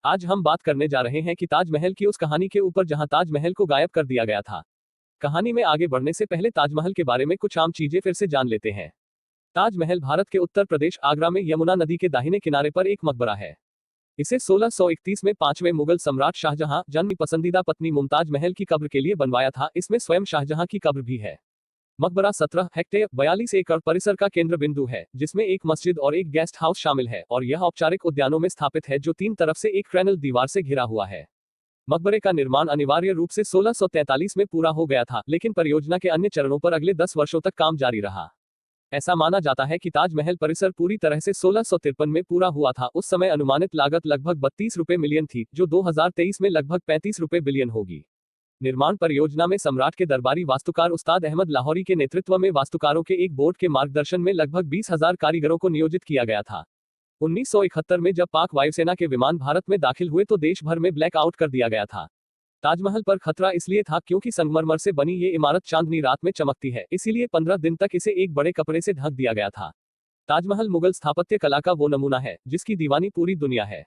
आज हम बात करने जा रहे हैं कि ताजमहल की उस कहानी के ऊपर जहां ताजमहल को गायब कर दिया गया था। कहानी में आगे बढ़ने से पहले ताजमहल के बारे में कुछ आम चीजें फिर से जान लेते हैं। ताजमहल भारत के उत्तर प्रदेश आगरा में यमुना नदी के दाहिने किनारे पर एक मकबरा है। इसे 1631 में 5वें मुगल सम्राट शाहजहां जन्म पसंदीदा पत्नी मुमताज महल की कब्र के लिए बनवाया था। इसमें स्वयं शाहजहां की कब्र भी है। मकबरा 17 हेक्टेयर 42 एकड़ परिसर का केंद्र बिंदु है, जिसमें एक मस्जिद और एक गेस्ट हाउस शामिल है और यह औपचारिक उद्यानों में स्थापित है जो 3 तरफ से एक क्रैनल दीवार से घिरा हुआ है। मकबरे का निर्माण अनिवार्य रूप से 1643 में पूरा हो गया था, लेकिन परियोजना के अन्य चरणों पर अगले 10 वर्षों तक काम जारी रहा। ऐसा माना जाता है कि ताजमहल परिसर पूरी तरह से 1653 में पूरा हुआ था। उस समय अनुमानित लागत लगभग 32 रुपए मिलियन थी, जो 2023 में लगभग 35 रुपए बिलियन होगी। निर्माण परियोजना में सम्राट के दरबारी वास्तुकार उस्ताद अहमद लाहौरी के नेतृत्व में वास्तुकारों के एक बोर्ड के मार्गदर्शन में लगभग 20,000 कारीगरों को नियोजित किया गया था। 1971 में जब पाक वायुसेना के विमान भारत में दाखिल हुए तो देश भर में ब्लैक आउट कर दिया गया था। ताजमहल पर खतरा इसलिए था क्योंकि संगमरमर से बनी ये इमारत चांदनी रात में चमकती है, इसीलिए 15 दिन तक इसे एक बड़े कपड़े से ढक दिया गया था। ताजमहल मुगल स्थापत्य कला का वो नमूना है जिसकी दीवानी पूरी दुनिया है।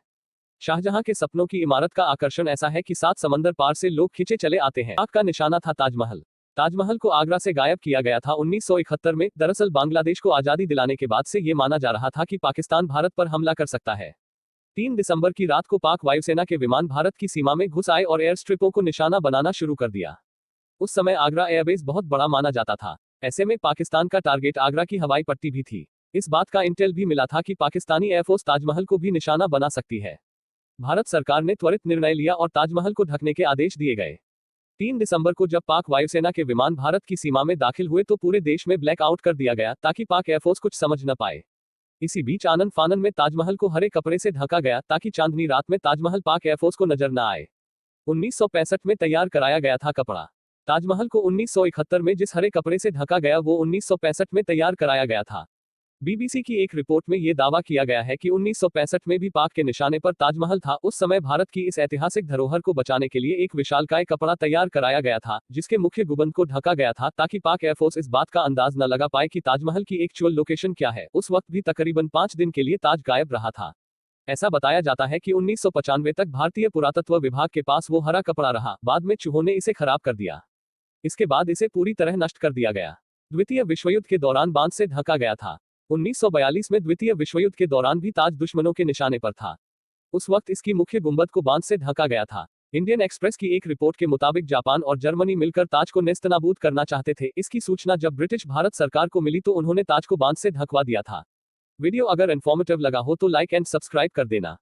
शाहजहां के सपनों की इमारत का आकर्षण ऐसा है कि 7 समंदर पार से लोग खींचे चले आते हैं। आग का निशाना था ताजमहल। ताजमहल को आगरा से गायब किया गया था 1971 में। दरअसल बांग्लादेश को आजादी दिलाने के बाद से ये माना जा रहा था कि पाकिस्तान भारत पर हमला कर सकता है। 3 दिसंबर की रात को पाक वायुसेना के विमान भारत की सीमा में घुस आए और एयर स्ट्रिपों को निशाना बनाना शुरू कर दिया। उस समय आगरा एयरबेस बहुत बड़ा माना जाता था। ऐसे में पाकिस्तान का टारगेट आगरा की हवाई पट्टी भी थी। इस बात का इंटेल भी मिला था कि पाकिस्तानी एयरफोर्स ताजमहल को भी निशाना बना सकती है। भारत सरकार ने त्वरित निर्णय लिया और ताजमहल को ढकने के आदेश दिए गए। 3 दिसंबर को जब पाक वायुसेना के विमान भारत की सीमा में दाखिल हुए तो पूरे देश में ब्लैकआउट कर दिया गया ताकि पाक एयरफोर्स कुछ समझ न पाए। इसी बीच आनन फानन में ताजमहल को हरे कपड़े से ढका गया ताकि चांदनी रात में ताजमहल पाक एयरफोर्स को नजर न आए। 1965 में तैयार कराया गया था कपड़ा। ताजमहल को 1971 में जिस हरे कपड़े से ढका गया वो 1965 में तैयार कराया गया था। बीबीसी की एक रिपोर्ट में ये दावा किया गया है कि 1965 में भी पाक के निशाने पर ताजमहल था। उस समय भारत की इस ऐतिहासिक धरोहर को बचाने के लिए एक विशालकाय कपड़ा तैयार कराया गया था, जिसके मुख्य गुंबद को ढका गया था ताकि पाक एयरफोर्स इस बात का अंदाज न लगा पाए कि ताजमहल की एक्चुअल लोकेशन क्या है। उस वक्त भी तकरीबन 5 दिन के लिए ताज गायब रहा था। ऐसा बताया जाता है कि 1995 तक भारतीय पुरातत्व विभाग के पास वो हरा कपड़ा रहा। बाद में चूहों ने इसे खराब कर दिया। इसके बाद इसे पूरी तरह नष्ट कर दिया गया। द्वितीय विश्वयुद्ध के दौरान बांध से ढका गया था। 1942 में द्वितीय विश्वयुद्ध के दौरान भी ताज दुश्मनों के निशाने पर था। उस वक्त इसकी मुख्य गुंबद को बांध से ढका गया था। इंडियन एक्सप्रेस की एक रिपोर्ट के मुताबिक जापान और जर्मनी मिलकर ताज को नेस्तनाबूद करना चाहते थे। इसकी सूचना जब ब्रिटिश भारत सरकार को मिली तो उन्होंने ताज को बांध से ढकवा दिया था। वीडियो अगर इन्फॉर्मेटिव लगा हो तो लाइक एंड सब्सक्राइब कर देना।